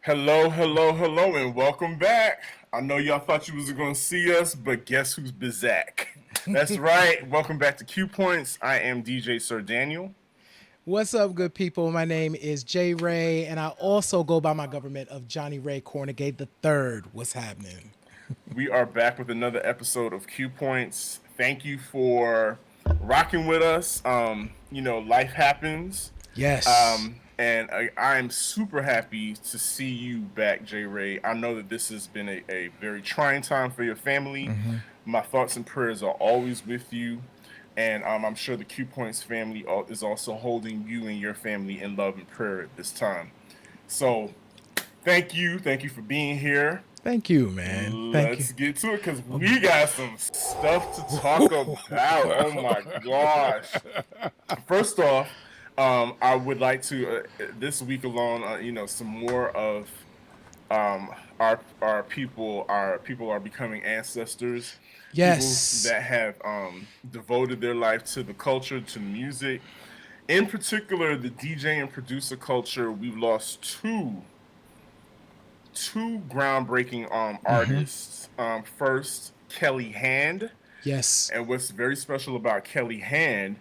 Hello, hello, hello, and welcome back. I know y'all thought you was going to see us, but guess who's Bizak? That's right. Welcome back to Q Points. I am DJ Sir Daniel. What's up, good people? My name is Jay Ray, and I also go by my government of Johnny Ray Cornegate the Third. What's happening? We are back with another episode of Q Points. Thank you for rocking with us. Life happens. Yes. And I am super happy to see you back, J. Ray. I know that this has been a very trying time for your family. My thoughts and prayers are always with you. And I'm sure the Q Points family is also holding you and your family in love and prayer at this time. So thank you. Thank you for being here. Thank you, man. Thank you. Let's get to it because we got some stuff to talk about. Oh my gosh. First off, I would like to this week alone, some more of our people are becoming ancestors, people Yes. that have devoted their life to the culture, to music, in particular the DJ and producer culture. We've lost two groundbreaking artists. First, Kelly Hand, Yes. and what's very special about Kelly Hand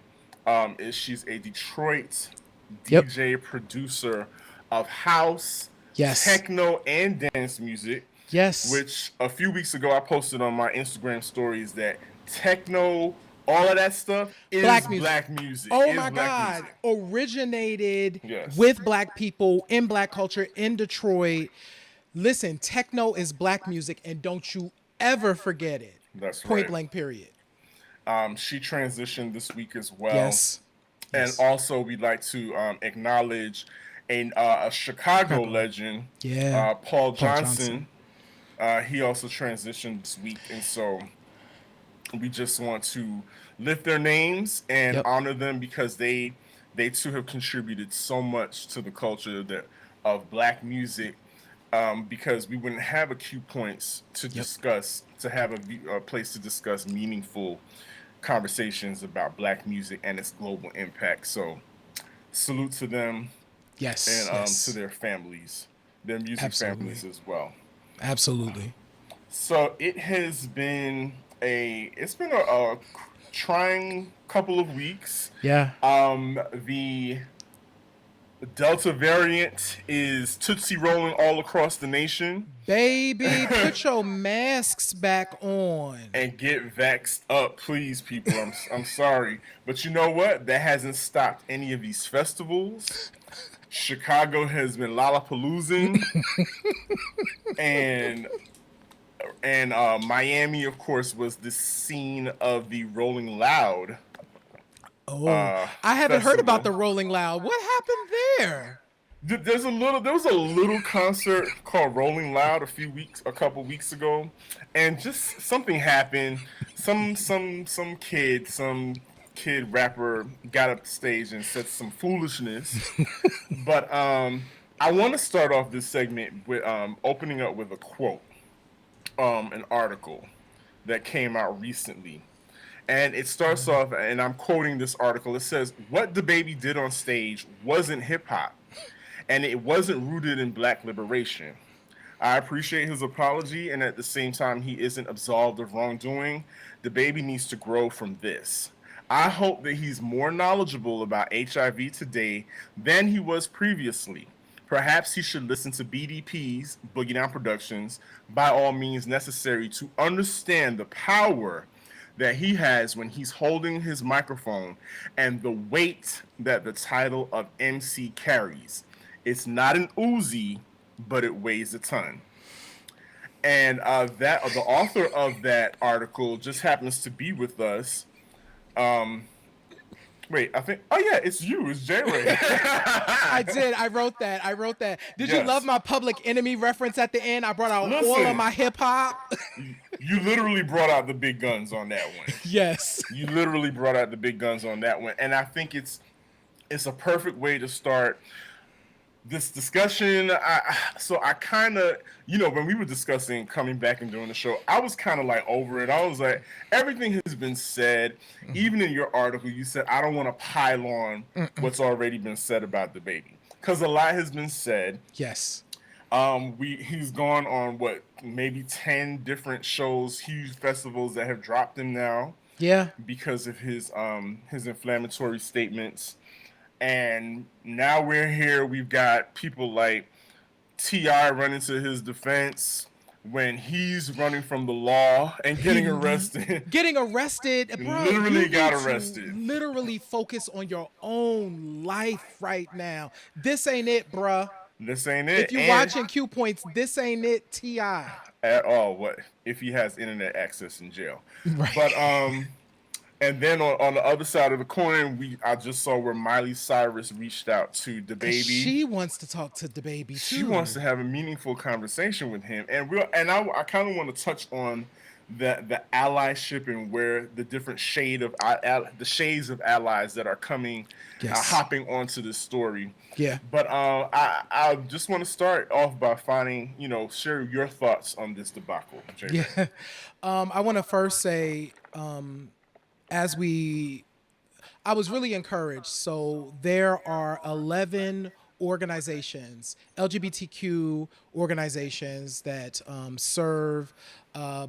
is she's a Detroit Yep. DJ producer of house, Yes. techno, and dance music. Yes. Which a few weeks ago I posted on my Instagram stories that techno, all of that stuff is Black music. black music. Oh Is my black God. music. Originated Yes, with black people in black culture in Detroit. Listen, techno is black music, and don't you ever forget it. that's Point right. blank, period. She transitioned this week as well. Yes. And Yes. also, we'd like to acknowledge a Chicago Chicago. legend, Yeah. Paul Paul Johnson. Johnson. He also transitioned this week, and so we just want to lift their names and Yep. honor them because they too have contributed so much to the culture of black music. Because we wouldn't have a Q points to Yep. discuss, to have a place to discuss meaningful conversations about black music and its global impact. So salute to them and Yes. to Yes. their families, their music families Absolutely. as well. Absolutely. So it has been a trying couple of weeks. Yeah. The Delta variant is tootsie rolling all across the nation. Baby, put your masks back on. And get vaxxed up, please, people. I'm sorry, but you know what? That hasn't stopped any of these festivals. Chicago has been lollapaloozing, and Miami, of course, was the scene of the Rolling Loud Oh, I haven't heard about festival. the Rolling Loud. What happened there? There was a little concert called Rolling Loud a couple weeks ago, and just something happened. Some kid rapper got up stage and said some foolishness. But I want to start off this segment with opening up with a quote, an article that came out recently. And it starts off, and I'm quoting this article. It says, "What DaBaby did on stage wasn't hip hop, and it wasn't rooted in black liberation. I appreciate his apology, and at the same time, he isn't absolved of wrongdoing. DaBaby needs to grow from this. I hope that he's more knowledgeable about HIV today than he was previously. Perhaps he should listen to BDP's, Boogie Down Productions, by all means necessary to understand the power that he has when he's holding his microphone and the weight that the title of MC carries. It's not an Uzi, but it weighs a ton." And that the author of that article just happens to be with us. Um, Wait, I think. Oh yeah, it's you. It's J Ray. I did. I wrote that. I wrote that. Did you love Yes. my Public Enemy reference at the end? I brought out all of Listen, my hip hop. you literally brought out the big guns on that one. Yes. You literally brought out the big guns on that one, and I think it's a perfect way to start this discussion. So I kind of, when we were discussing coming back and doing the show, I was kind of like over it. I was like, everything has been said. Even in your article, you said I don't want to pile on what's already been said about DaBaby because a lot has been said. Yes. He's gone on what, maybe 10 different shows, huge festivals that have dropped him now Yeah. because of his inflammatory statements. And now we're here. We've got people like Ti running to his defense when he's running from the law and getting arrested. Getting arrested, bro. You Literally got need to arrested. literally focus on your own life right now. This ain't it, bruh. This ain't If it. you And watching Q points, this ain't it, Ti. at all, what if he has internet access in jail? Right. But and then on the other side of the coin, I just saw where Miley Cyrus reached out to Cause DaBaby. she wants to talk to DaBaby She too. wants to have a meaningful conversation with him, and I kind of want to touch on the allyship and where the different the shades of allies that are coming, Yes. hopping onto this story. Yeah. But I just want to start off by share your thoughts on this debacle, Jay. Yeah. I want to first say, as we I was really encouraged. So there are 11 organizations, LGBTQ organizations that serve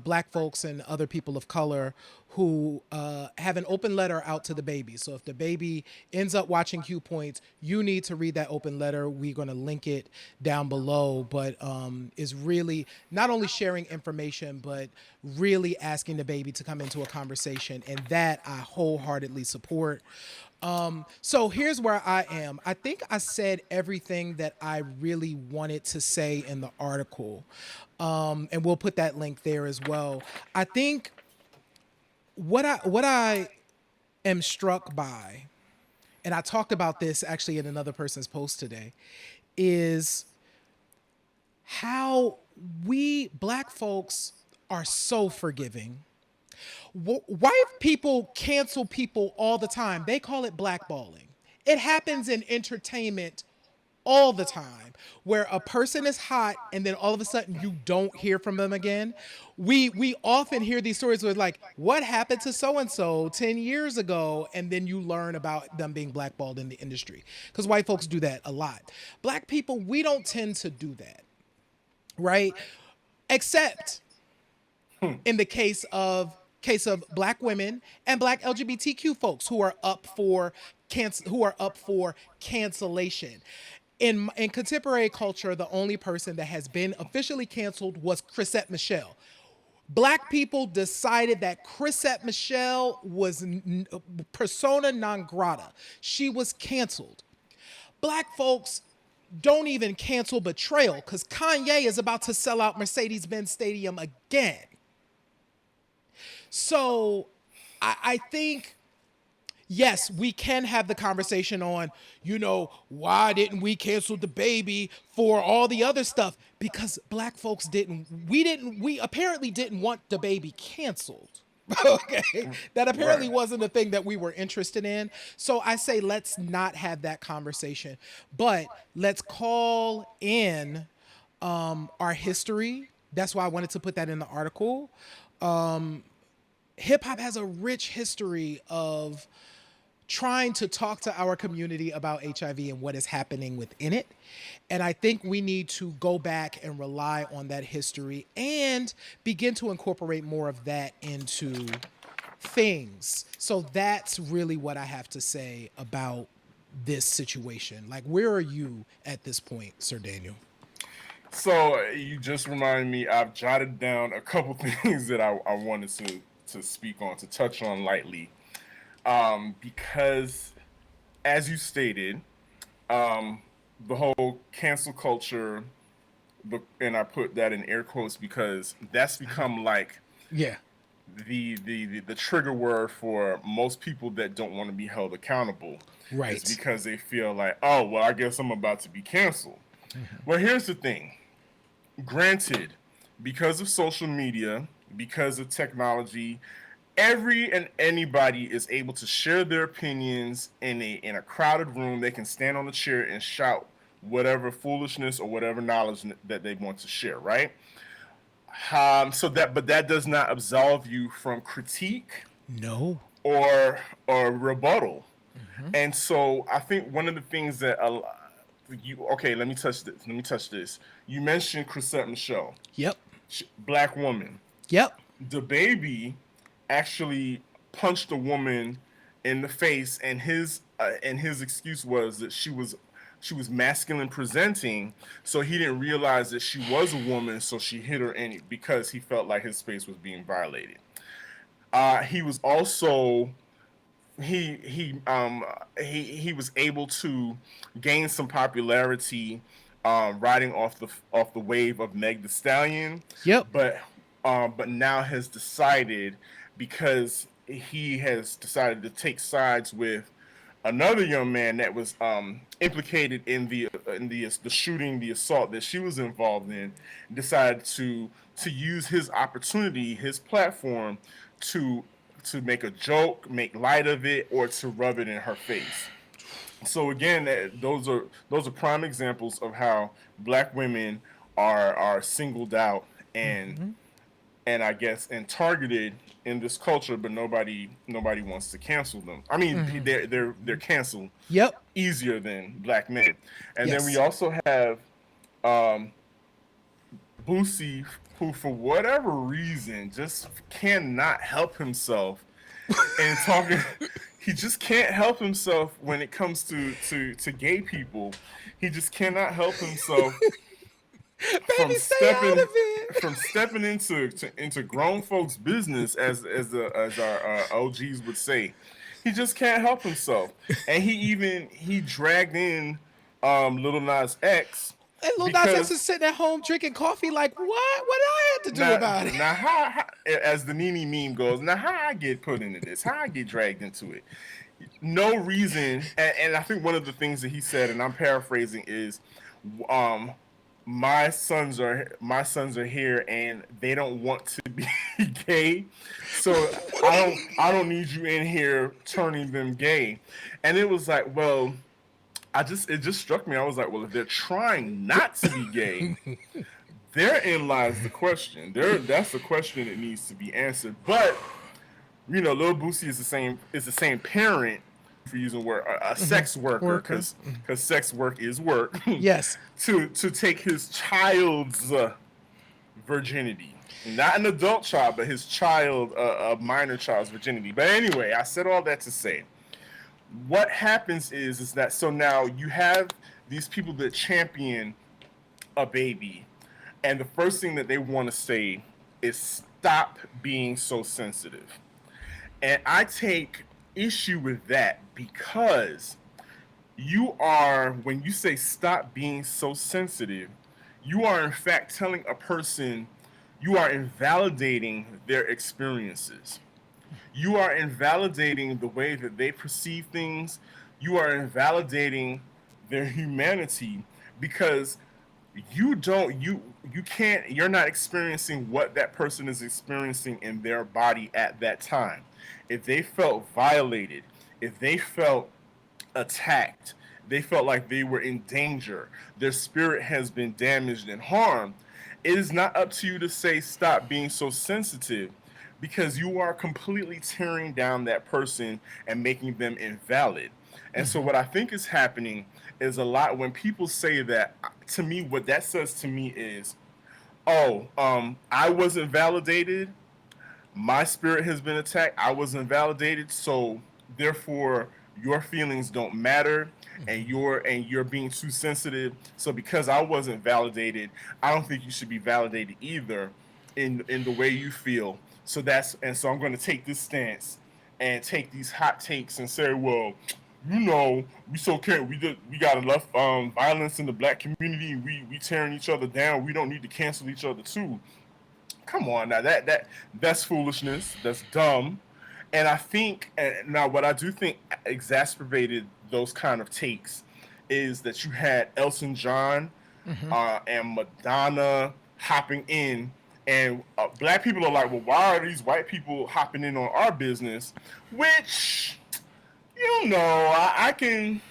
Black folks and other people of color who have an open letter out to DaBaby. So if DaBaby ends up watching Q Points, you need to read that open letter. We're going to link it down below, but is really not only sharing information, but really asking DaBaby to come into a conversation. And that I wholeheartedly support. So here's where I am. I think I said everything that I really wanted to say in the article. And we'll put that link there as well. I think what I am struck by, and I talked about this actually in another person's post today, is how we Black folks are so forgiving. White people cancel people all the time. They call it blackballing. It happens in entertainment all the time where a person is hot and then all of a sudden you don't hear from them again. We often hear these stories where it's like, what happened to so and so 10 years ago, and then you learn about them being blackballed in the industry, because white folks do that a lot. Black people, we don't tend to do that, right? Except in the case of Black women and Black LGBTQ folks who are up for cancellation. In contemporary culture, the only person that has been officially canceled was Chrisette Michele. Black people decided that Chrisette Michele was persona non grata. She was canceled. Black folks don't even cancel betrayal, because Kanye is about to sell out Mercedes-Benz Stadium again. So I think, yes, we can have the conversation on, why didn't we cancel DaBaby for all the other stuff? Because Black folks we apparently didn't want DaBaby canceled. Okay. That apparently wasn't a thing that we were interested in. So I say, let's not have that conversation, but let's call in our history. That's why I wanted to put that in the article. Hip hop has a rich history of trying to talk to our community about HIV and what is happening within it. And I think we need to go back and rely on that history and begin to incorporate more of that into things. So that's really what I have to say about this situation. Like, where are you at this point, Sir Daniel? So you just reminded me. I've jotted down a couple things that I wanted to speak on, to touch on lightly, because, as you stated, the whole cancel culture, and I put that in air quotes because that's become like Yeah. the trigger word for most people that don't want to be held accountable. Right. It's because they feel like, oh, well, I guess I'm about to be canceled. Well, here's the thing. Granted, because of social media, because of technology, every and anybody is able to share their opinions in a crowded room. They can stand on a chair and shout whatever foolishness or whatever knowledge that they want to share, right? But that does not absolve you from critique No. or rebuttal. And so I think one of the things that okay, let me touch this. Let me touch this. You mentioned Chrisette Michele, Yep. black woman. Yep. DaBaby actually punched a woman in the face, and his excuse was that she was masculine presenting, so he didn't realize that she was a woman, so she hit her because he felt like his space was being violated. He was also he was able to gain some popularity, riding off the wave of Meg The Stallion, Yep. but now has decided, because he has decided to take sides with another young man that was implicated in the shooting, the assault that she was involved in, decided to use his opportunity, his platform, to make a joke, make light of it, or to rub it in her face. So again, those are prime examples of how black women are singled out and I guess and targeted in this culture, but nobody wants to cancel them. I mean, they're canceled Yep. easier than black men. And then we Yes. also have Boosie, who for whatever reason just cannot help himself and talking. He just can't help himself when it comes to gay people. He just cannot help himself from Baby, stay out of stepping it. into grown folks' business, as our OGs would say. He just can't help himself, and he dragged in Little Nas X And Lil Nas X because is sitting at home drinking coffee. Like, what? What did I have to do now, about it? now how, as the Nene meme goes, now how I get put into this, how I get dragged into it. No reason, and I think one of the things that he said, and I'm paraphrasing, is, um, my sons are here and they don't want to be gay, so I don't need you in here turning them gay. And it was like, well, it just struck me. I was like, well, if they're trying not to be gay, therein lies the question. That's the question that needs to be answered. But Lil Boosie is the same parent, for using word, a sex worker, Worker. because sex work is work. Yes. to take his child's virginity, not an adult child, but his child, a minor child's virginity. But anyway, I said all that to say, what happens is that, so now you have these people that champion a baby, and the first thing that they want to say is stop being so sensitive. And I take issue with that, because when you say stop being so sensitive, you are in fact telling a person, you are invalidating their experiences. You are invalidating the way that they perceive things. You are invalidating their humanity, because you're not experiencing what that person is experiencing in their body at that time. If they felt violated, if they felt attacked, they felt like they were in danger, their spirit has been damaged and harmed, it is not up to you to say stop being so sensitive, because you are completely tearing down that person and making them invalid. And so what I think is happening is, a lot when people say that, to me, what that says to me is, oh, I wasn't validated, my spirit has been attacked, I wasn't validated, so therefore your feelings don't matter, and you're being too sensitive. So because I wasn't validated, I don't think you should be validated either in the way you feel. So I'm going to take this stance and take these hot takes and say, well, we so can't we got enough violence in the black community. We tearing each other down. We don't need to cancel each other too. Come on now, that's foolishness. That's dumb. And I think, now what I do think exacerbated those kind of takes is that you had Elton John and Madonna hopping in, and black people are like, well, why are these white people hopping in on our business? Which, I can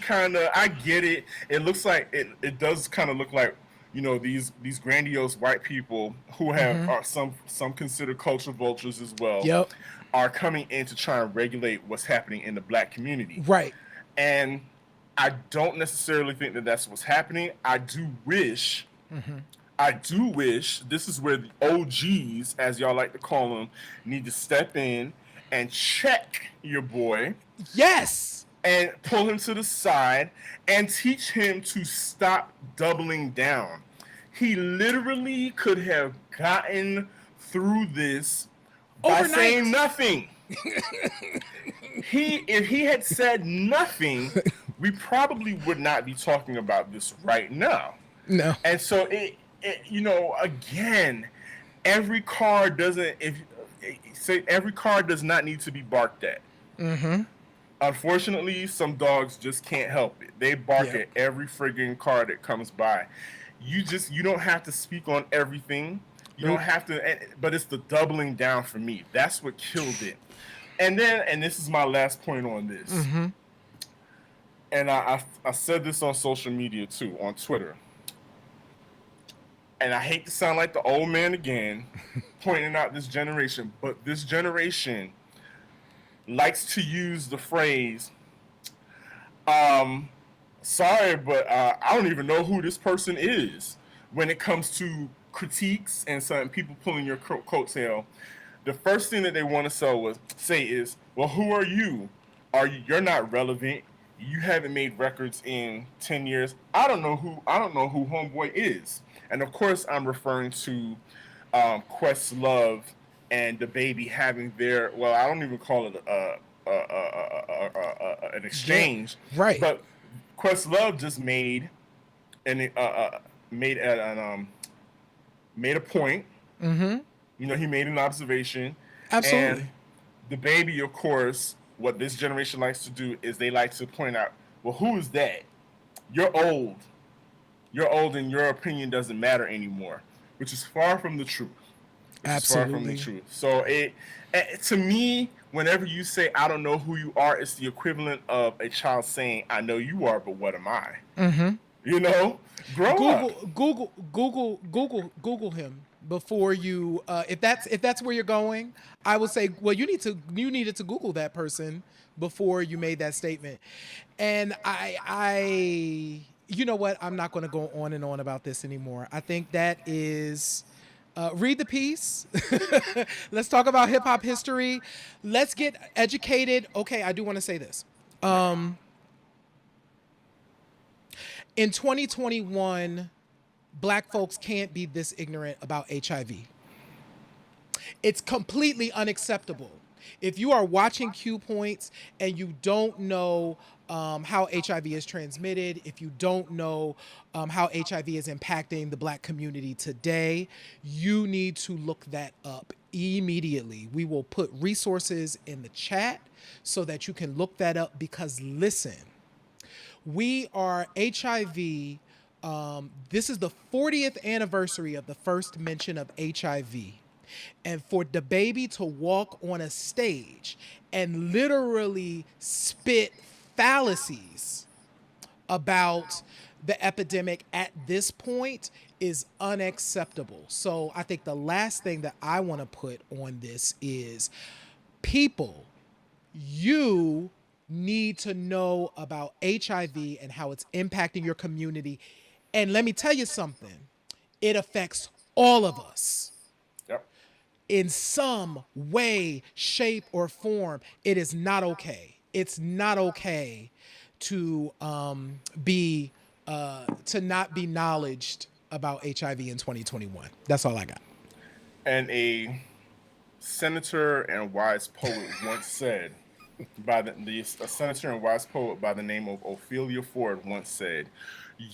kind of, I get it. It looks like it does kind of look like, these grandiose white people who are some considered culture vultures as well. Yep. Are coming in to try and regulate what's happening in the black community. Right. And I don't necessarily think that that's what's happening. I do wish this is where the OGs, as y'all like to call them, need to step in and check your boy Yes. and pull him to the side and teach him to stop doubling down. He literally could have gotten through this by Overnight. saying nothing. If he had said nothing, we probably would not be talking about this right now. No. And so again, every car doesn't every car does not need to be barked at. Unfortunately, some dogs just can't help it. They bark at every friggin' car that comes by. You don't have to speak on everything. You don't have to, but it's the doubling down for me. That's what killed it. And this is my last point on this. And I said this on social media too, on Twitter. And I hate to sound like the old man again, pointing out this generation, but this generation likes to use the phrase, sorry, but I don't even know who this person is when it comes to critiques and some people pulling your coattail. The first thing that they want to say is, well, who are you? You're not relevant. You haven't made records in 10 years. I don't know who Homeboy is. And of course, I'm referring to Questlove and DaBaby having their, well, I don't even call it an exchange, right? But Questlove just made a point. You know, he made an observation. Absolutely. And DaBaby, of course, what this generation likes to do is they like to point out, well, who is that? You're old. You're old and your opinion doesn't matter anymore, which is far from the truth. Absolutely. Far from the truth. So to me, whenever you say, I don't know who you are, it's the equivalent of a child saying, I know you are, but what am I? You know, Google him before you. If that's where you're going, I would say, well, you needed to Google that person before you made that statement. And I you know what? I'm not going to go on and on about this anymore. I think that is. Read the piece. Let's talk about hip hop history. Let's get educated. Okay, I do want to say this. In 2021, Black folks can't be this ignorant about HIV. It's completely unacceptable. If you are watching Q Points and you don't know how HIV is transmitted, if you don't know how HIV is impacting the Black community today, you need to look that up immediately. We will put resources in the chat so that you can look that up, because listen, we are HIV. This is the 40th anniversary of the first mention of HIV. And for DaBaby to walk on a stage and literally spit fallacies about the epidemic at this point is unacceptable. So I think the last thing that I want to put on this is, people, you need to know about HIV and how it's impacting your community. And let me tell you something, it affects all of us. In some way, shape, or form. It is not okay. It's not okay to not be knowledged about HIV in 2021. That's all I got. And a senator and wise poet once said, a senator and wise poet by the name of Ophelia Ford once said,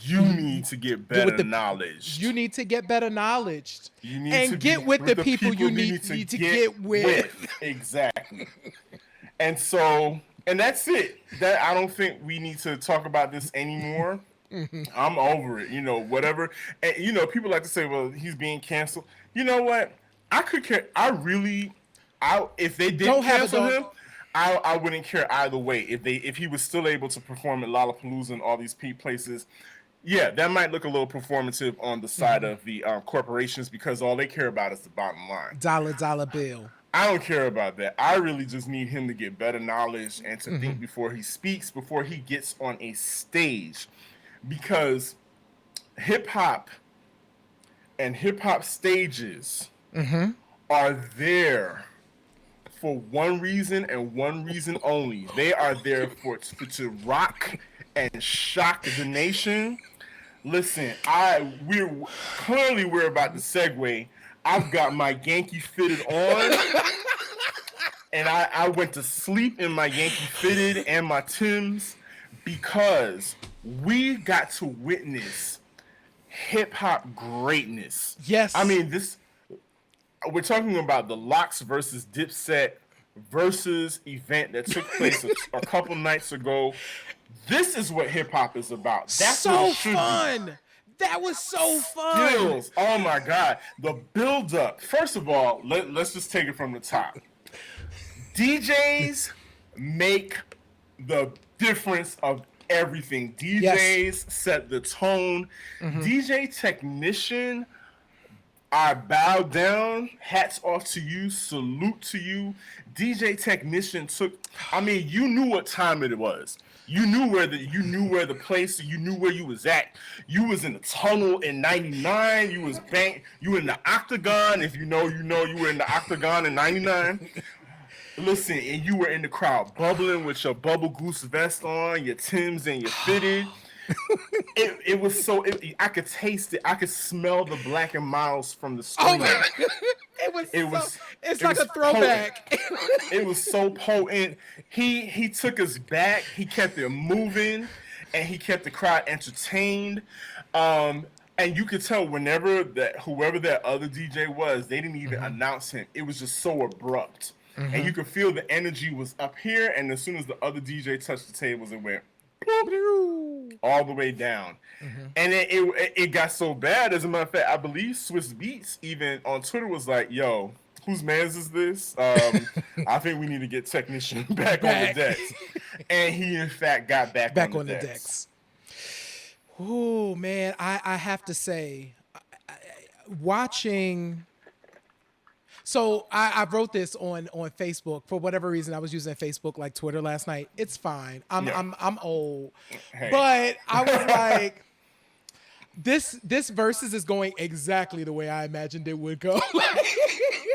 you need to get better knowledge. You need to get better knowledge. You need and to get with the people you need to get with. Exactly. And that's it. That I don't think we need to talk about this anymore. I'm over it. You know, whatever. And, you know, people like to say, well, he's being canceled. You know what? I could care. If they didn't cancel him, I wouldn't care either way. If he was still able to perform at Lollapalooza and all these places, yeah, that might look a little performative on the side of the corporations, because all they care about is the bottom line. Dollar bill. I don't care about that. I really just need him to get better knowledge and to think before he speaks, before he gets on a stage. Because hip hop and hip hop stages are there for one reason and one reason only. They are there for to rock and shock the nation. Listen, we're about to segue. I've got my Yankee fitted on, and I went to sleep in my Yankee fitted and my Timbs because we got to witness hip hop greatness. Yes. I mean, this we're talking about the Locks versus Dipset versus event that took place a couple nights ago. This is what hip hop is about. That's so what it should fun. Be. That was so fun. Skills. Oh my God. The build up. First of all, let's just take it from the top. DJs make the difference of everything. DJs set the tone. DJ technician, I bow down, hats off to you, salute to you. DJ technician you knew what time it was. You knew where the place, you knew where you was at. You was in the tunnel in 99, you were in the octagon. If you know, you were in the octagon in 99. Listen, and you were in the crowd bubbling with your bubble goose vest on, your Timbs and your fitted. It was so. I could taste it. I could smell the Black and Miles from the screen. Oh my God. It's like a throwback. It was so potent. He took us back. He kept it moving, and he kept the crowd entertained. And you could tell whoever that other DJ was, they didn't even announce him. It was just so abrupt. And you could feel the energy was up here, and as soon as the other DJ touched the tables, it went all the way down. And then it got so bad. As a matter of fact, I believe Swiss Beats even on Twitter was like, yo, whose man's is this? I think we need to get technician back on the decks. And he in fact got back on the decks. Oh man, I have to say, watching. So I wrote this on Facebook. For whatever reason, I was using Facebook like Twitter last night. It's fine. I'm old. Hey. But I was like, this Verzuz is going exactly the way I imagined it would go.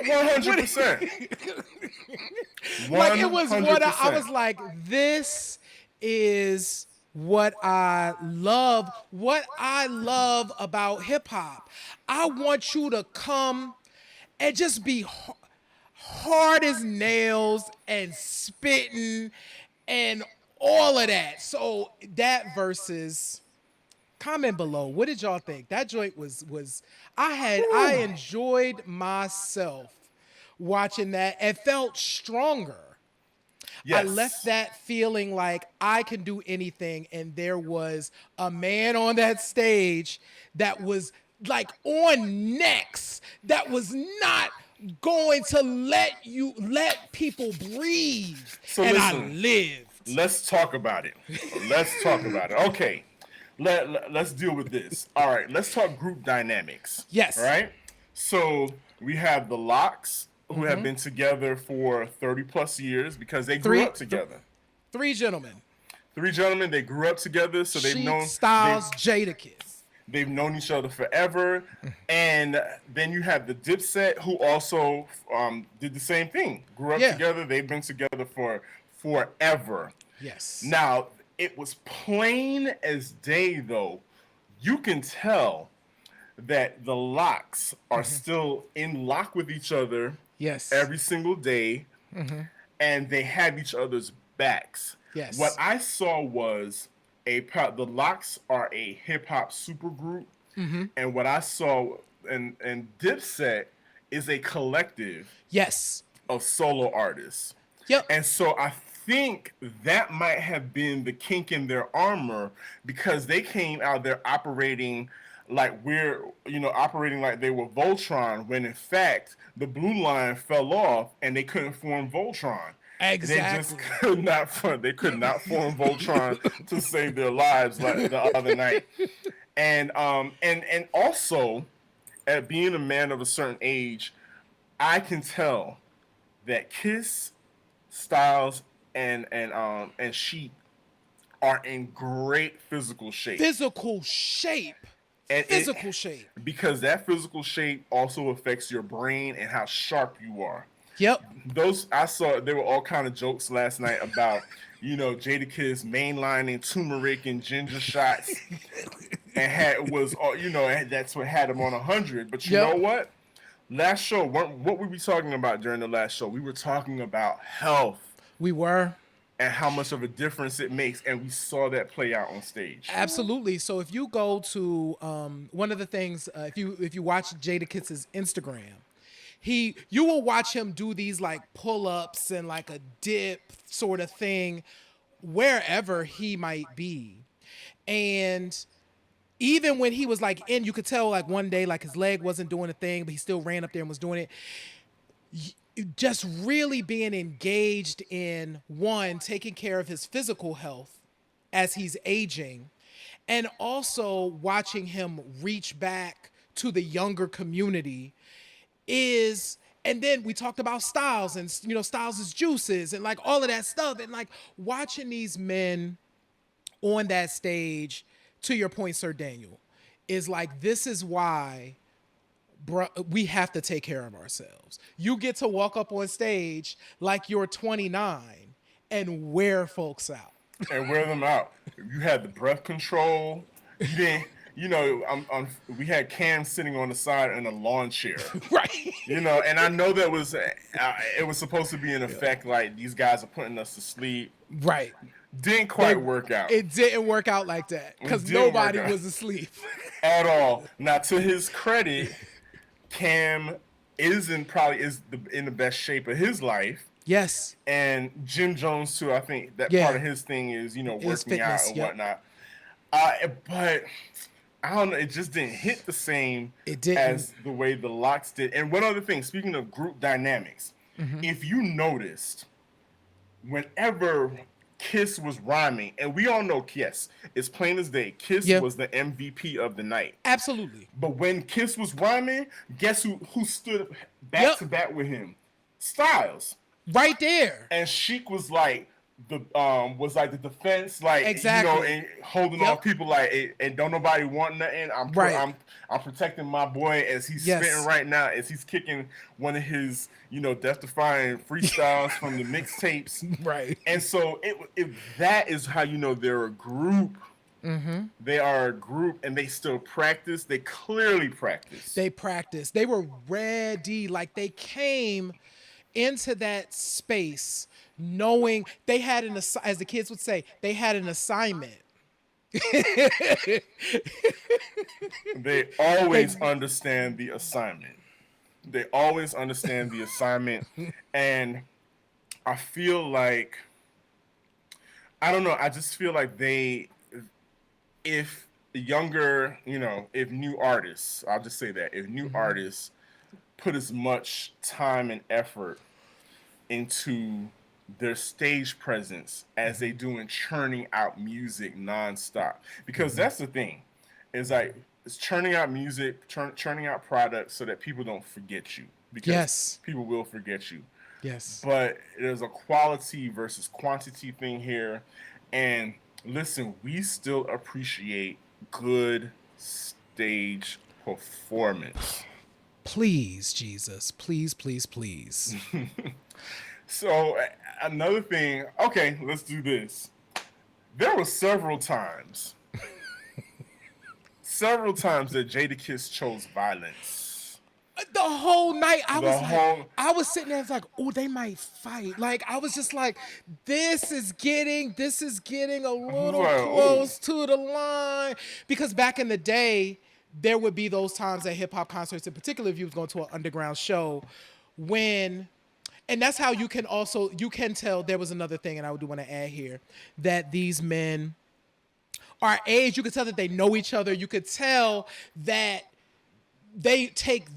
100%. Like it was what I was like, this is what I love about hip hop. I want you to come and just be hard as nails and spitting and all of that. So that Verzuz, comment below. What did y'all think? That joint was I enjoyed myself watching that and felt stronger. Yes. I left that feeling like I can do anything, and there was a man on that stage that was like on necks, that was not going to let people breathe. So and listen, I lived. Let's talk about it. Okay. Let's deal with this. All right, let's talk group dynamics. Yes. All right. So we have the Locks, who have been together for 30 plus years because they grew up together. Three gentlemen. They grew up together, so they've known Styles, Jadakiss. They've known each other forever. And then you have the Dipset, who also did the same thing. Grew up together. They've been together for forever. Yes. Now, it was plain as day, though. You can tell that the Locks are still in lock with each other every single day. And they have each other's backs. Yes. What I saw was the Locks are a hip hop supergroup, and what I saw and Dipset is a collective of solo artists. Yep. And so I think that might have been the kink in their armor, because they came out there operating like they were Voltron, when in fact the blue line fell off and they couldn't form Voltron. Exactly. They just could not form Voltron to save their lives like the other night. And also, at being a man of a certain age, I can tell that Kiss, Styles, and Sheep are in great physical shape. Physical shape. And it Physical shape. because that physical shape also affects your brain and how sharp you are. Yep. Those I saw there were all kind of jokes last night about Jadakiss mainlining turmeric and ginger shots and had was and that's what had him on 100. But you know Yep. what? Last show, what were we talking about during the last show? We were talking about health We were. and how much of a difference it makes, and we saw that play out on stage. Absolutely. So if you go to one of the things, if you watch Jadakiss's Instagram, you will watch him do these like pull-ups and like a dip sort of thing wherever he might be. And even when he was like in, you could tell like one day like his leg wasn't doing a thing, but he still ran up there and was doing it. Just really being engaged in one, taking care of his physical health as he's aging, and also watching him reach back to the younger community is. And then we talked about Styles and Styles' juices and like all of that stuff, and like watching these men on that stage, to your point, Sir Daniel, is like, this is why we have to take care of ourselves. You get to walk up on stage like you're 29 and wear folks out. And wear them out. You had the breath control. You didn't. We had Cam sitting on the side in a lawn chair. Right. And I know that was it was supposed to be an effect like these guys are putting us to sleep. Right. Didn't quite work out. It didn't work out like that because nobody was asleep. At all. Now, to his credit, Cam is in the best shape of his life. Yes. And Jim Jones too. I think that part of his thing is working fitness, out and whatnot. But I don't know. It just didn't hit the same as the way the Locks did. And one other thing, speaking of group dynamics, if you noticed, whenever Kiss was rhyming, and we all know Kiss, it's plain as day, Kiss was the MVP of the night. Absolutely. But when Kiss was rhyming, guess who stood back to back with him? Styles. Right there. And Sheik was like the defense, like exactly. And holding on people like, and don't nobody want nothing. I'm protecting my boy as he's spitting right now, as he's kicking one of his death-defying freestyles from the mixtapes. Right. And so that is how they're a group. Mm-hmm. They are a group, and they still practice. They clearly practice. They practice. They were ready. Like they came into that space knowing they had as the kids would say, they had an assignment. They always understand the assignment. They always understand the assignment. And I feel like, I don't know, I just feel like if younger, if new artists, I'll just say that, if new artists put as much time and effort into their stage presence as they do in churning out music nonstop. Because that's the thing, is like, it's churning out music, churning out products so that people don't forget you. Because people will forget you. Yes. But there's a quality versus quantity thing here. And listen, we still appreciate good stage performance. Please, Jesus. Please, please, please. So another thing, okay, let's do this. There were several times that Jadakiss chose violence. The whole night, I was sitting there, I was like, oh, they might fight. Like, I was just like, this is getting a little close to the line. Because back in the day, there would be those times at hip hop concerts, in particular if you was going to an underground show, and that's how you can tell. There was another thing, and I do want to add here, that these men are aged. You could tell that they know each other. You could tell that they take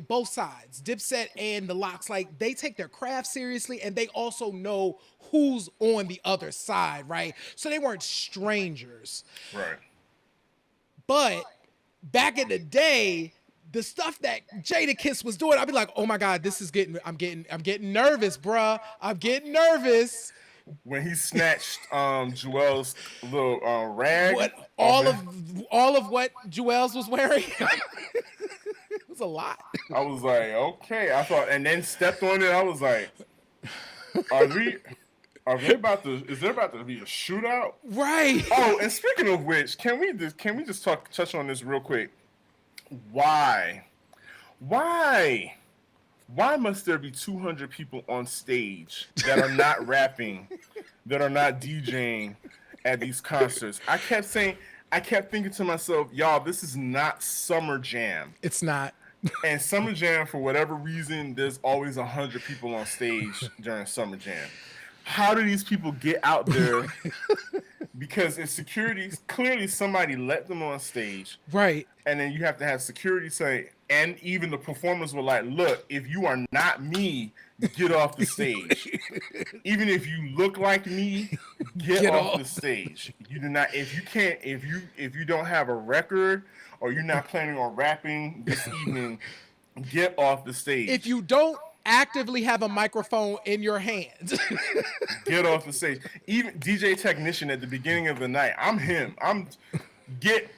both sides, Dipset and the Locks, like they take their craft seriously, and they also know who's on the other side, right? So they weren't strangers. Right. But back in the day, the stuff that Jadakiss was doing, I'd be like, oh my God, I'm getting nervous, bruh. I'm getting nervous. When he snatched Joel's little rag What off all of what Jewels was wearing? It was a lot. I was like, okay. I thought, and then stepped on it. I was like, are we? Are they about to? Is there about to be a shootout? Right. Oh, and speaking of which, can we just touch on this real quick? Why? Why must there be 200 people on stage that are not rapping, that are not DJing at these concerts? I kept thinking to myself, y'all, this is not Summer Jam. It's not. And Summer Jam, for whatever reason, there's always 100 people on stage during Summer Jam. How do these people get out there? Because if security, clearly somebody let them on stage. Right. And then you have to have security say, and even the performers were like, look, if you are not me, get off the stage. Even if you look like me, get off the stage. You do not, if you don't have a record or you're not planning on rapping this evening, get off the stage. If you don't actively have a microphone in your hands, get off the stage. Even DJ technician at the beginning of the night, I'm him. Get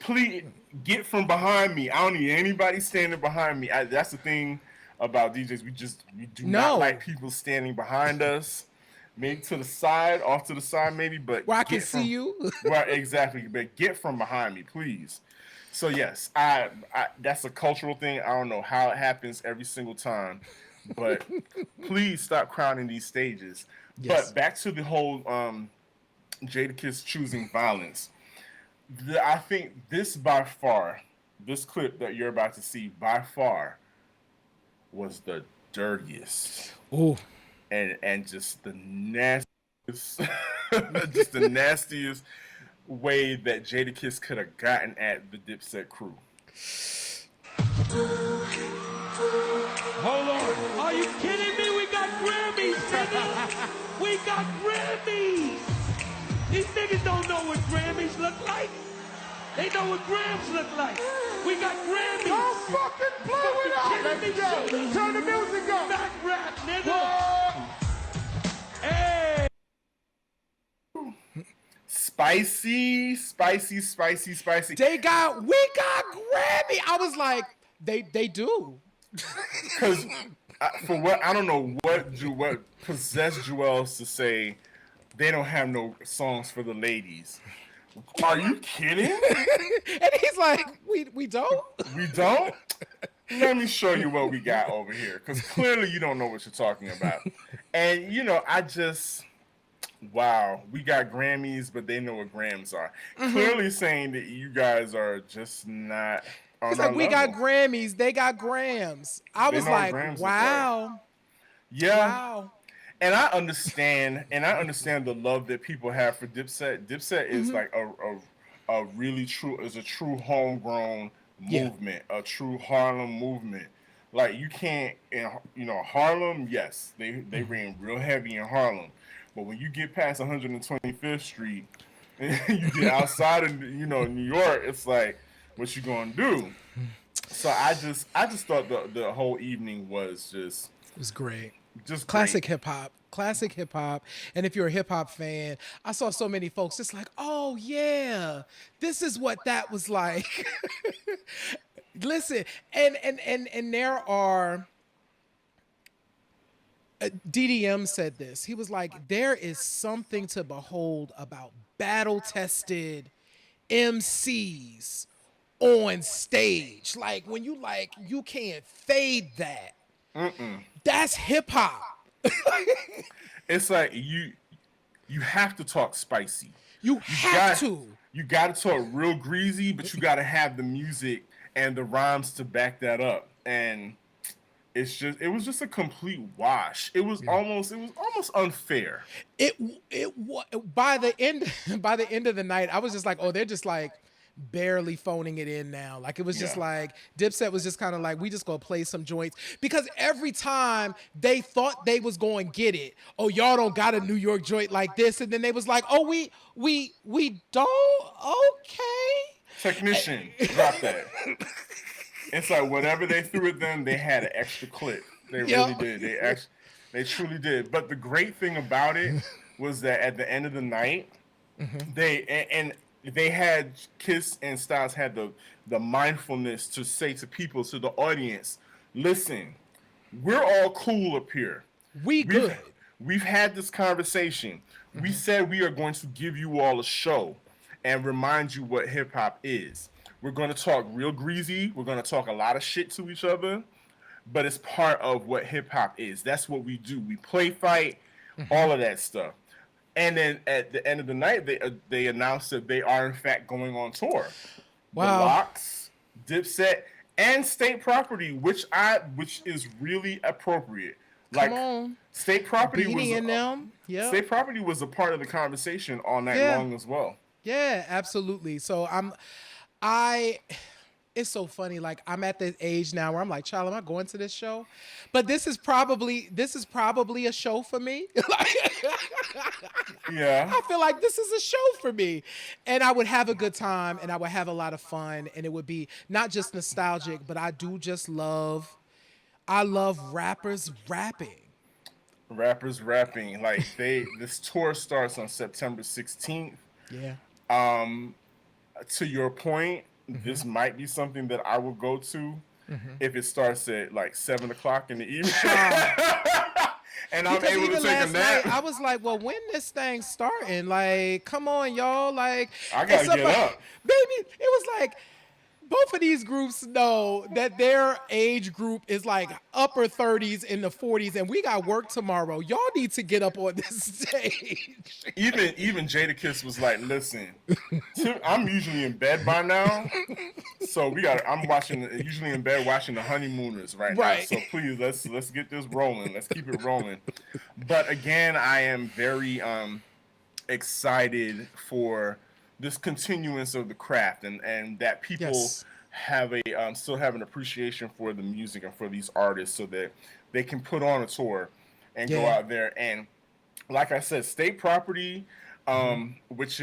from behind me. I don't need anybody standing behind me. That's the thing about DJs. We do not like people standing behind us. Maybe to the side, off to the side, maybe, but where I can see you. Right, exactly. But get from behind me, please. So yes, that's a cultural thing. I don't know how it happens every single time, but please stop crowding these stages. Yes. But back to the whole Jadakiss choosing violence. I think this clip that you're about to see by far was the dirtiest. Ooh. And just the nastiest, just the nastiest way that Jadakiss could have gotten at the Dipset crew. Hold on. Are you kidding me? We got Grammys, nigga. We got Grammys. These niggas don't know what Grammys look like. They know what Grams look like. We got Grammys. Don't fucking play with us. Let's go. Turn the music up. Not rap, nigga. Hey. Spicy. We got Grammy. I was like, they do. Because for what, I don't know what possessed Jewels to say they don't have no songs for the ladies. Are you kidding? And he's like, we don't? We don't? Let me show you what we got over here. Because clearly you don't know what you're talking about. And, wow, we got Grammys, but they know what Grams are. Mm-hmm. Clearly saying that you guys are just not on It's like, we level. got Grammys, they got Grams. I was like, wow. Yeah. Wow. And I understand the love that people have for Dipset. Dipset is like a really true homegrown movement, a true Harlem movement. Like you can't, Harlem, yes, they ran real heavy in Harlem, but when you get past 125th Street, and you get outside of New York, it's like, what you gonna do? So I just thought the whole evening was just, it was great. Just classic hip hop. And if you're a hip hop fan, I saw so many folks just like, oh yeah, this is what that was like. Listen, and there are DDM said this. He was like, there is something to behold about battle-tested MCs on stage. Like when you can't fade that. That's hip hop. It's like you have to talk spicy. You got to talk real greasy, but you got to have the music and the rhymes to back that up. And it was just a complete wash. It was almost unfair. By the end of the night, I was just like, oh, they're just like barely phoning it in now. Like it was just like Dipset was just kind of like, we just gonna play some joints, because every time they thought they was going to get it, oh, y'all don't got a New York joint like this, and then they was like, oh, we don't, okay, technician, drop that. It's like whatever they threw at them, they had an extra clip. They really did. They truly did. But the great thing about it was that at the end of the night, and they had Kiss and Styles had the mindfulness to say to people, to the audience, listen, we're all cool up here. We good. We've had this conversation. We said we are going to give you all a show and remind you what hip hop is. We're going to talk real greasy. We're going to talk a lot of shit to each other, but it's part of what hip hop is. That's what we do. We play fight, all of that stuff. And then at the end of the night, they announced that they are in fact going on tour. Wow. The Locks, Dipset, and State Property, which is really appropriate. Like, Come on. State Property Beanie and them. Yep. State Property was a part of the conversation all night long as well. Yeah, absolutely. So it's so funny. Like, I'm at the age now where I'm like, child, am I going to this show? But this is probably a show for me. Yeah. I feel like this is a show for me. And I would have a good time and I would have a lot of fun. And it would be not just nostalgic, but I love rappers rapping. Rappers rapping. Like, this tour starts on September 16th. Yeah. To your point, this might be something that I will go to if it starts at like 7:00 in the evening. And I'm able to take a nap. I was like, well, when this thing starting? Like, come on, y'all. Like, I gotta get up. Baby, it was like, both of these groups know that their age group is like upper 30s in the 40s, and we got work tomorrow. Y'all need to get up on this stage. Even Jadakiss was like, listen, I'm usually in bed by now, so I'm usually in bed watching The Honeymooners right now. So please, let's get this rolling. Let's keep it rolling. But again, I am very excited for this continuance of the craft, and that people have still have an appreciation for the music and for these artists, so that they can put on a tour and go out there. And like I said, State Property, which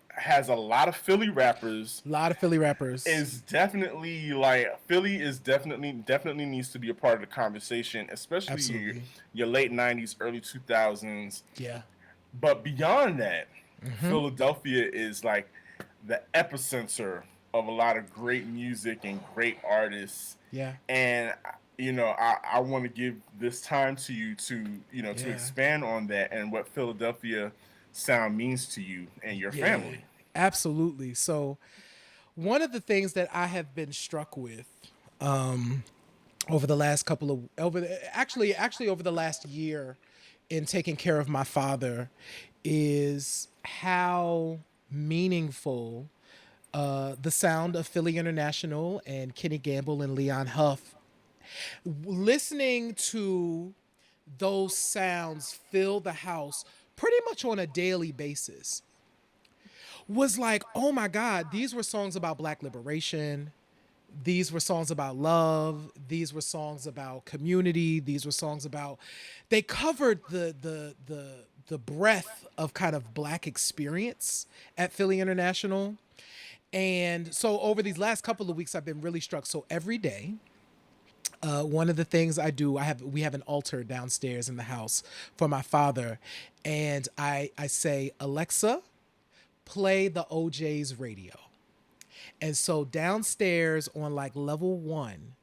has a lot of Philly rappers. Is definitely like Philly is definitely needs to be a part of the conversation, especially your late 90s, early 2000s. Yeah. But beyond that, Philadelphia is like the epicenter of a lot of great music and great artists. Yeah. And I want to give this time to you to to expand on that and what Philadelphia sound means to you and your family. Absolutely. So one of the things that I have been struck with over the last over the last year in taking care of my father is how meaningful the sound of Philly International and Kenny Gamble and Leon Huff. Listening to those sounds fill the house pretty much on a daily basis was like, oh my God, these were songs about Black liberation. These were songs about love. These were songs about community. These were songs about, they covered the breadth of kind of Black experience at Philly International. And so over these last couple of weeks, I've been really struck. So every day, one of the things I do, we have an altar downstairs in the house for my father. And I say, Alexa, play the OJ's radio. And so downstairs on like level 1,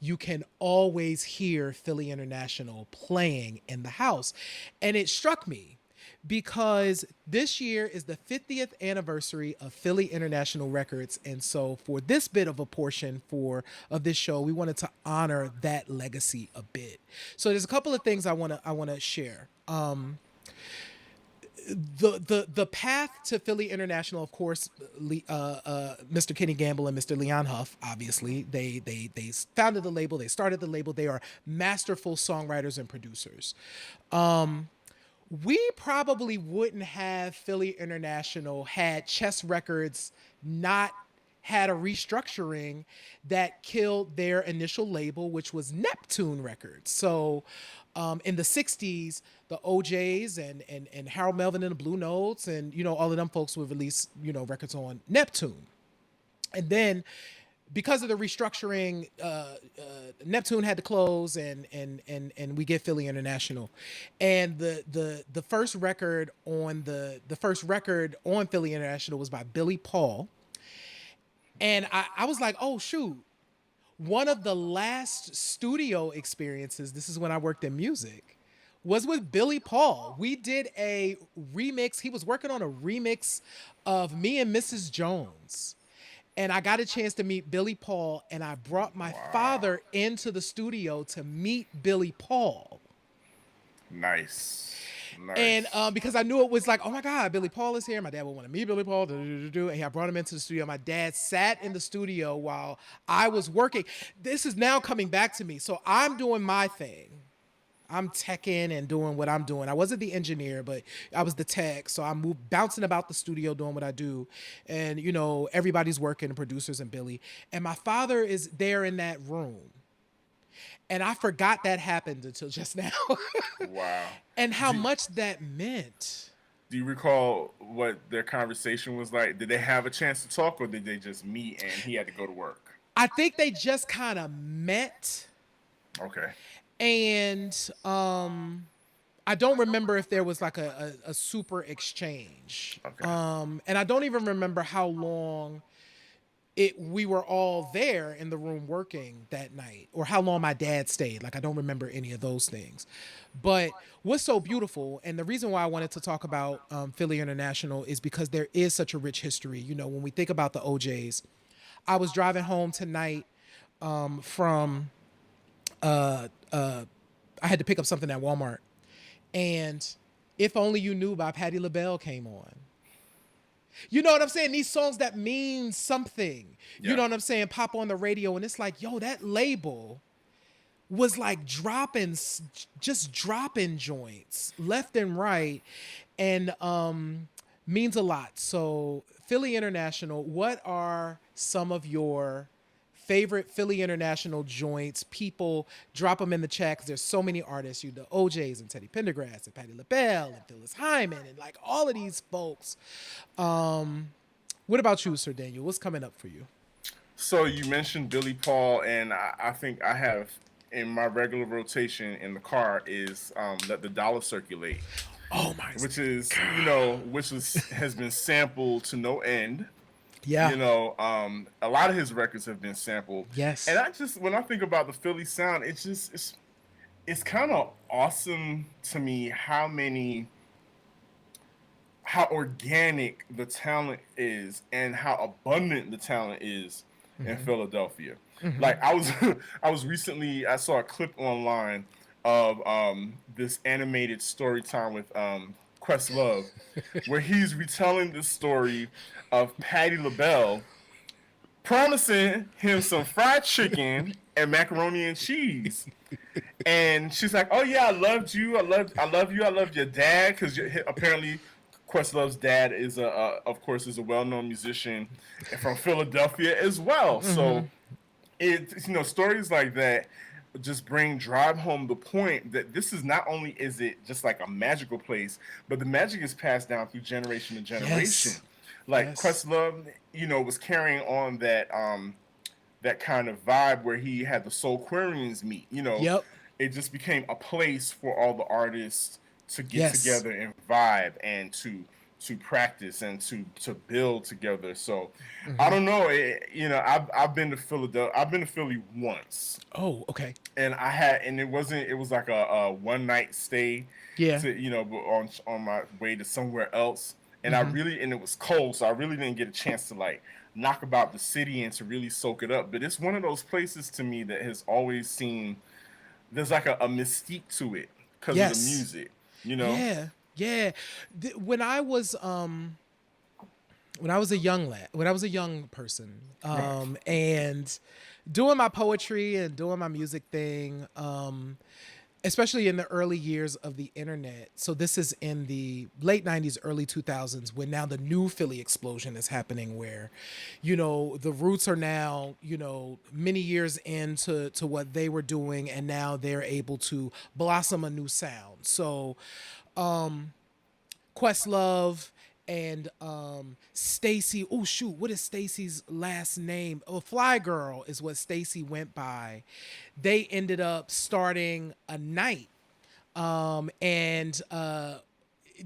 you can always hear Philly International playing in the house. And it struck me because this year is the 50th anniversary of Philly International Records. And so for this bit of a portion of this show, we wanted to honor that legacy a bit. So there's a couple of things I want to share. The path to Philly International, of course, Mr. Kenny Gamble and Mr. Leon Huff, obviously, they founded the label, they started the label, they are masterful songwriters and producers. We probably wouldn't have Philly International had Chess Records not had a restructuring that killed their initial label, which was Neptune Records. So in the 60s, the OJs and Harold Melvin and the Blue Notes and, all of them folks would release, records on Neptune. And then because of the restructuring, Neptune had to close, and we get Philly International, and the first record on Philly International was by Billy Paul, and I was like, oh shoot, one of the last studio experiences. This is when I worked in music. Was with Billy Paul. We did a remix. He was working on a remix of Me and Mrs. Jones. And I got a chance to meet Billy Paul, and I brought my father into the studio to meet Billy Paul. Nice. And because I knew it was like, oh my God, Billy Paul is here. My dad would want to meet Billy Paul. And I brought him into the studio. My dad sat in the studio while I was working. This is now coming back to me. So I'm doing my thing. I'm teching and doing what I'm doing. I wasn't the engineer, but I was the tech. So I'm bouncing about the studio doing what I do. And, you know, everybody's working, the producers and Billy. And my father is there in that room. And I forgot that happened until just now. Wow. And how much that meant. Do you recall what their conversation was like? Did they have a chance to talk, or did they just meet and he had to go to work? I think they just kind of met. Okay. And I don't remember if there was like a super exchange. Okay. And I don't even remember how long we were all there in the room working that night, or how long my dad stayed. Like, I don't remember any of those things. But what's so beautiful, and the reason why I wanted to talk about Philly International, is because there is such a rich history. You know, when we think about the OJs, I was driving home tonight from I had to pick up something at Walmart, and If Only You Knew by Patti LaBelle came on. You know what I'm saying? These songs that mean something. Yeah. You know what I'm saying? Pop on the radio, and it's like, yo, that label was like just dropping joints left and right, and means a lot. So Philly International, what are some of your favorite Philly International joints? People, drop them in the chat, because there's so many artists. You the OJs and Teddy Pendergrass and Patti LaBelle and Phyllis Hyman and like all of these folks. What about you, Sir Daniel? What's coming up for you? So you mentioned Billy Paul, and I think I have in my regular rotation in the car is Let the Dollar Circulate. Oh my! Which is, has been sampled to no end. Yeah. You know, a lot of his records have been sampled. Yes. And when I think about the Philly sound, it's kind of awesome to me how organic the talent is and how abundant the talent is in Philadelphia. Mm-hmm. Like I saw a clip online of this animated story time with Questlove, where he's retelling the story of Patti LaBelle promising him some fried chicken and macaroni and cheese, and she's like, "Oh yeah, I loved you. I love you. I love your dad," because apparently Questlove's dad is of course, a well-known musician from Philadelphia as well. Mm-hmm. So stories like that just drive home the point that this is not only is it just like a magical place, but the magic is passed down through generation to generation. Yes. Like yes. Questlove, was carrying on that that kind of vibe where he had the Soulquarians meet. Yep. It just became a place for all the artists to get together and vibe and to practice and to build together. So I don't know. I've been to Philadelphia. I've been to Philly once. Oh, okay. And it was like a one night stay. Yeah. On my way to somewhere else. And and it was cold, so I really didn't get a chance to like knock about the city and to really soak it up. But it's one of those places to me that has always seemed there's like a mystique to it because of the music. Yeah. When I was a young person, and doing my poetry and doing my music thing, especially in the early years of the internet. So this is in the late 90s, early 2000s, when now the new Philly explosion is happening, where, the Roots are now, many years into what they were doing, and now they're able to blossom a new sound. So Questlove and Stacy. Oh shoot, what is Stacy's last name? Oh, Fly Girl is what Stacy went by. They ended up starting a night, and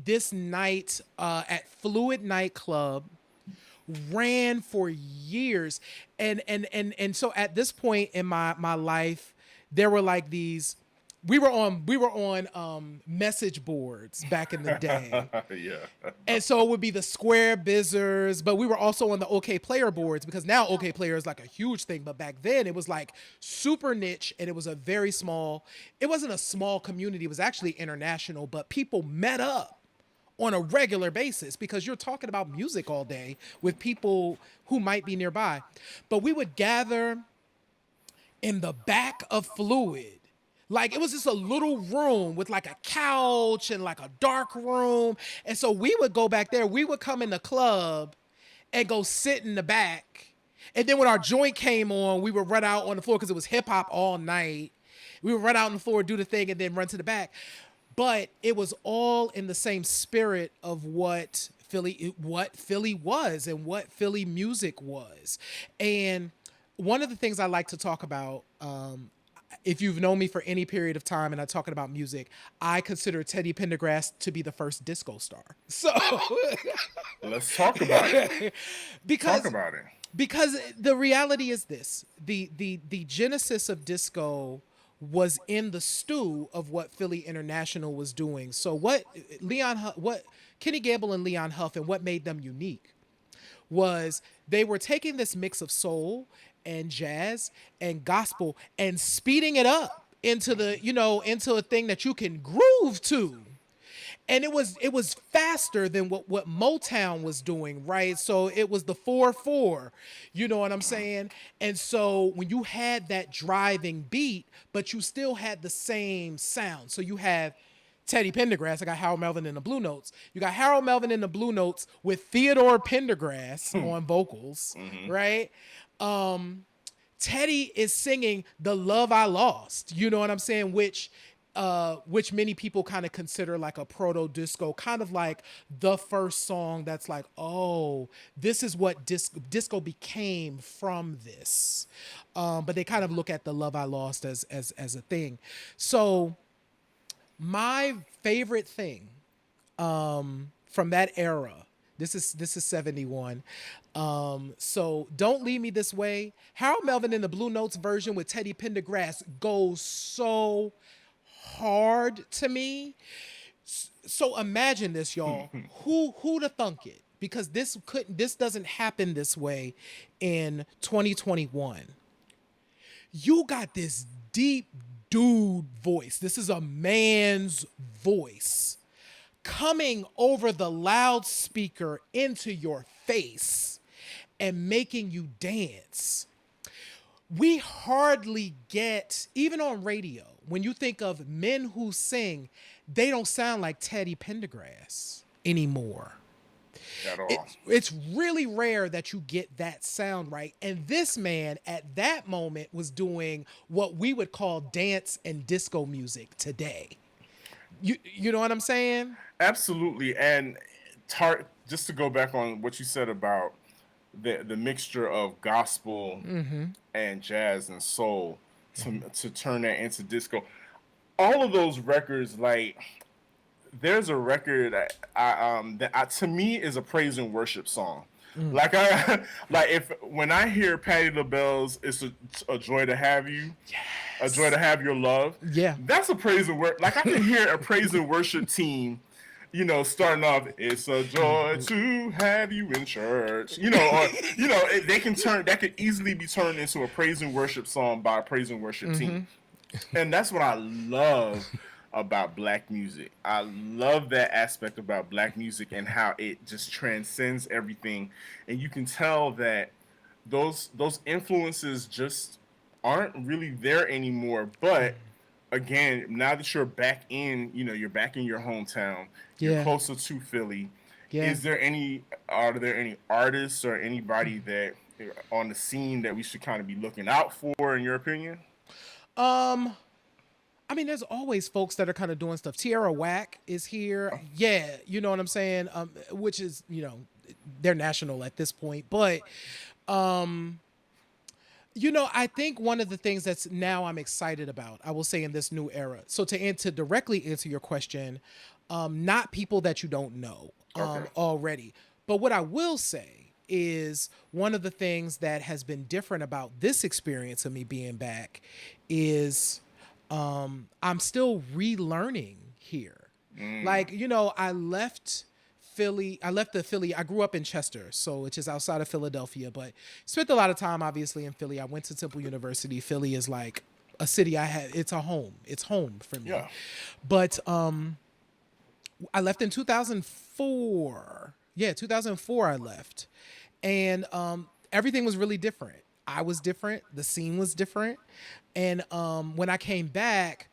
this night at Fluid Nightclub ran for years, and so at this point in my life, there were like these. We were on message boards back in the day. Yeah. And so it would be the Square Bizzers, but we were also on the OK Player boards because now OK Player is like a huge thing. But back then it was like super niche and it was a very small, it wasn't a small community, it was actually international, but people met up on a regular basis because you're talking about music all day with people who might be nearby. But we would gather in the back of Fluid. Like it was just a little room with like a couch and like a dark room. And so we would go back there. We would come in the club and go sit in the back. And then when our joint came on, we would run out on the floor because it was hip hop all night. We would run out on the floor, do the thing, and then run to the back. But it was all in the same spirit of what Philly was and what Philly music was. And one of the things I like to talk about, if you've known me for any period of time and I'm talking about music, I consider Teddy Pendergrass to be the first disco star. So Let's talk about it. because Talk about it. because the reality is this: the genesis of disco was in the stew of what Philly International was doing. So what Kenny Gamble and Leon Huff, and what made them unique was they were taking this mix of soul and jazz and gospel and speeding it up into into a thing that you can groove to. And it was faster than what Motown was doing, right? So it was the 4/4, you know what I'm saying? And so when you had that driving beat, but you still had the same sound. So you have Teddy Pendergrass. I got Harold Melvin in the Blue Notes. You got Harold Melvin in the Blue Notes with Theodore Pendergrass on vocals, right? Teddy is singing "The Love I Lost," you know what I'm saying? Which many people kind of consider like a proto disco, kind of like the first song that's like, oh, this is what disco became from this. But they kind of look at "The Love I Lost" as a thing. So my favorite thing from that era. This is 71. So Don't Leave Me This Way. Harold Melvin in the Blue Notes version with Teddy Pendergrass goes so hard to me. So imagine this, y'all. Who'd have thunk it? Because this doesn't happen this way in 2021. You got this deep dude voice. This is a man's voice coming over the loudspeaker into your face and making you dance. We hardly get, even on radio, when you think of men who sing, they don't sound like Teddy Pendergrass anymore. At all. It's really rare that you get that sound right. And this man at that moment was doing what we would call dance and disco music today. You know what I'm saying? Absolutely. And just to go back on what you said about the mixture of gospel and jazz and soul to turn that into disco. All of those records, like there's a record that to me is a praise and worship song. Like when I hear Patti LaBelle's "It's a Joy to Have You," a joy to have your love. Yeah, that's a praise and worship. Like I can hear a praise and worship team, starting off, "It's a joy to have you in church," or they can that could easily be turned into a praise and worship song by a praise and worship team, and that's what I love about Black music. I love that aspect about Black music and how it just transcends everything, and you can tell that those influences just aren't really there anymore. But again, now that you're back in, you're back in your hometown, you're closer to Philly. Yeah. Are there any artists or anybody that on the scene that we should kind of be looking out for, in your opinion? I mean, there's always folks that are kind of doing stuff. Tierra Whack is here. Yeah, you know what I'm saying? Which is, they're national at this point. But, I think one of the things that's now I'm excited about, I will say in this new era. So to directly answer your question, not people that you don't know Okay. already. But what I will say is one of the things that has been different about this experience of me being back is I'm still relearning here. Like, I left Philly. I left the Philly. I grew up in Chester, so it's just outside of Philadelphia, but spent a lot of time obviously in Philly. I went to Temple University. Philly is like a city it's a home. It's home for me. Yeah. But I left in 2004. Yeah, 2004 I left. And everything was really different. I was different. The scene was different. And when I came back,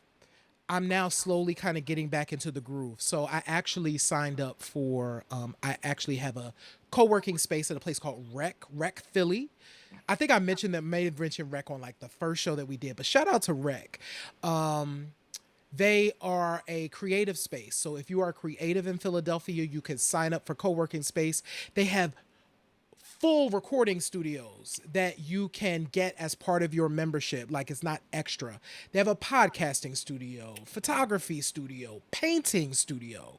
I'm now slowly kind of getting back into the groove. So I actually signed up for, I actually have a co-working space at a place called Rec Philly. I think I mentioned that, may have mentioned Rec on like the first show that we did, but shout out to Rec. They are a creative space. So if you are creative in Philadelphia, you can sign up for co-working space. They have full recording studios that you can get as part of your membership. Like, it's not extra. They have a podcasting studio, photography studio, painting studio,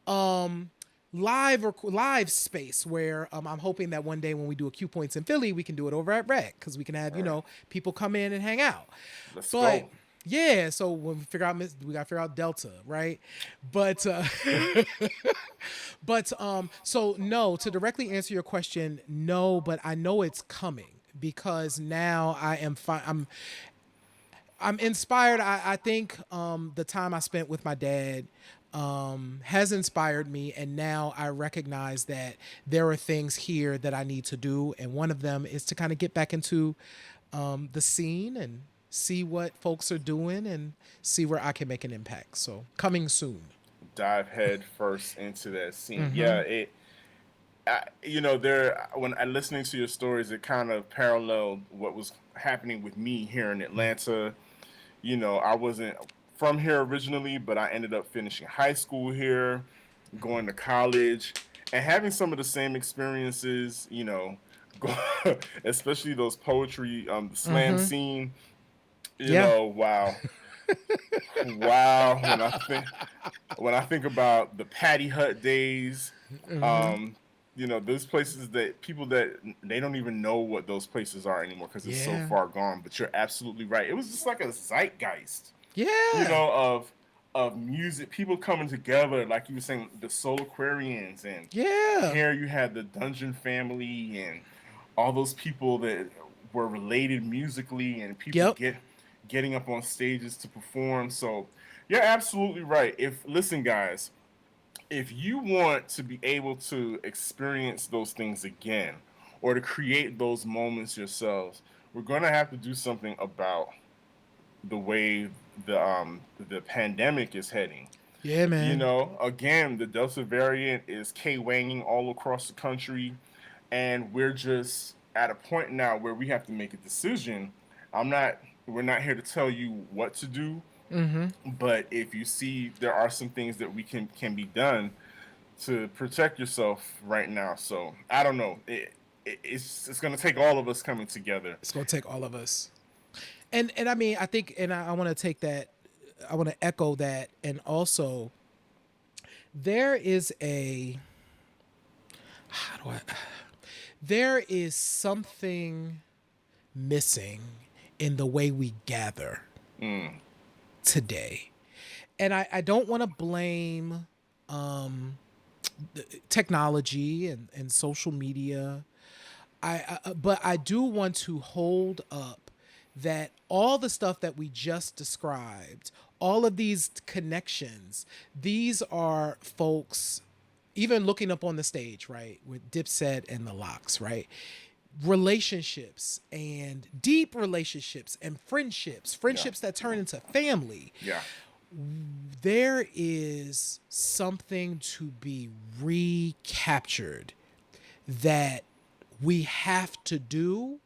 live space where I'm hoping that one day when we do a Q Points in Philly, we can do it over at Rec, because we can have, people come in and hang out. Let's But go. yeah, so when we figure out, we gotta figure out Delta, right? But so no, to directly answer your question, no, but I know it's coming because now I am I'm inspired. I think the time I spent with my dad has inspired me, and now I recognize that there are things here that I need to do, and one of them is to kind of get back into the scene and see what folks are doing and see where I can make an impact. So coming soon. Dive head first into that scene. Yeah, when I listening to your stories, it kind of paralleled what was happening with me here in Atlanta. I wasn't from here originally, but I ended up finishing high school here, going to college, and having some of the same experiences. Especially those poetry, slam scene. Yeah. Wow. Wow. When I think about the Patty Hut days, those places that people that they don't even know what those places are anymore because it's so Yeah. far gone. But you're absolutely right. It was just like a zeitgeist, Yeah. of music, people coming together, like you were saying, the Soul Aquarians, and Yeah. here you had the Dungeon Family and all those people that were related musically, and people Yep. getting up on stages to perform. So you're absolutely right. Listen, guys, if you want to be able to experience those things again or to create those moments yourselves, we're going to have to do something about the way the pandemic is heading. Yeah, man. Again, the Delta variant is K-wanging all across the country, and we're just at a point now where we have to make a decision. We're not here to tell you what to do, but if you see there are some things that we can be done to protect yourself right now. So I don't know. It's going to take all of us coming together. It's gonna take all of us. And I mean, I think, and I want to take that, I want to echo that, and also there is there is something missing in the way we gather today. And I don't want to blame technology and social media. But I do want to hold up that all the stuff that we just described, all of these connections, these are folks, even looking up on the stage, right, with Dipset and the Locks, right? Relationships and deep relationships and friendships that turn into family. Yeah. There is something to be recaptured that we have to do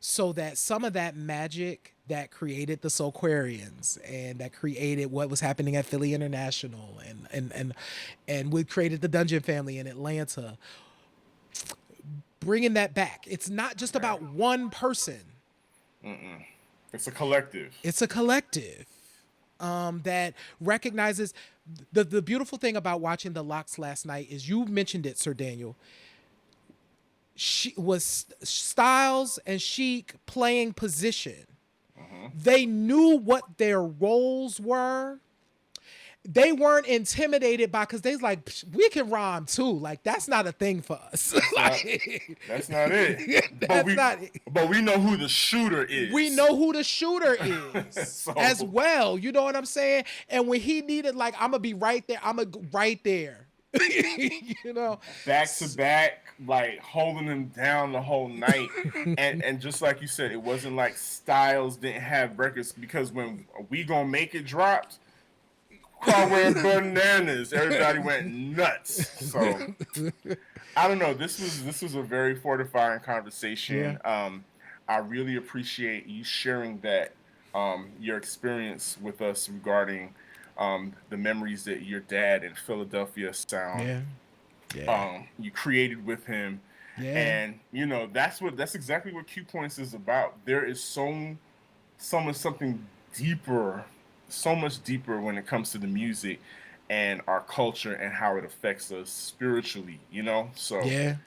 so that some of that magic that created the Soulquarians and that created what was happening at Philly International and what created the Dungeon Family in Atlanta, bringing that back. It's not just about one person. It's a collective. It's a collective that recognizes the beautiful thing about watching the Locks last night is you mentioned it, Sir Daniel. She was Styles and Sheik playing position. They knew what their roles were. They weren't intimidated by, because they was like, we can rhyme too. Like, that's not a thing for us. That's not it. But we know who the shooter is. We know who the shooter is as well. You know what I'm saying? And when he needed, like, I'm gonna be right there. I'm right there. You know, back to back, like holding him down the whole night. and just like you said, it wasn't like Styles didn't have records, because when We Gonna Make It dropped, crowd went bananas. Everybody went nuts. So I don't know. This was a very fortifying conversation. Yeah. I really appreciate you sharing that your experience with us regarding the memories that your dad in Philadelphia sound you created with him. And you know, that's exactly what Q Points is about. There is something deeper, so much deeper when it comes to the music and our culture and how it affects us spiritually, you know? So and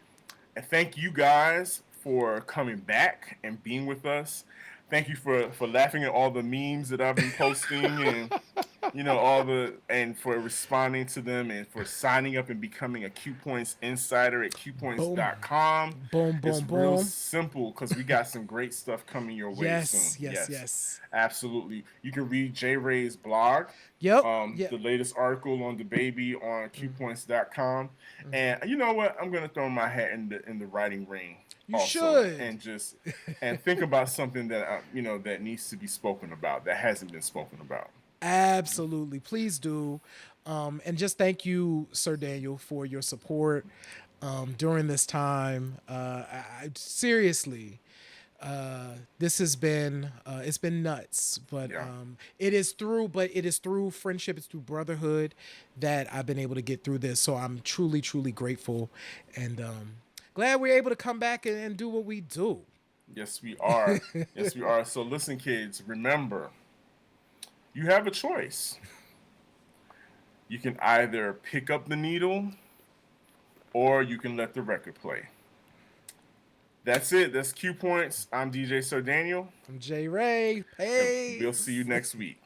thank you guys for coming back and being with us. Thank you for laughing at all the memes that I've been posting and you know, and for responding to them and for signing up and becoming a Q Points insider at qpoints.com. It's real simple, because we got some great stuff coming your way soon. Yes. Absolutely. You can read J Ray's blog. The latest article on DaBaby on qpoints.com. And you know what? I'm gonna throw my hat in the writing ring. You should. And think about something that that needs to be spoken about, that hasn't been spoken about. Absolutely. Please do. And just thank you, Sir Daniel, for your support during this time. Seriously, this has been it's been nuts, but it is through friendship, it's through brotherhood that I've been able to get through this. So I'm truly, truly grateful, and glad we're able to come back and do what we do. Yes, we are. Yes, we are. So listen, kids, remember, you have a choice. You can either pick up the needle or you can let the record play. That's it. That's Q Points. I'm DJ Sir Daniel. I'm J Ray. Hey. We'll see you next week.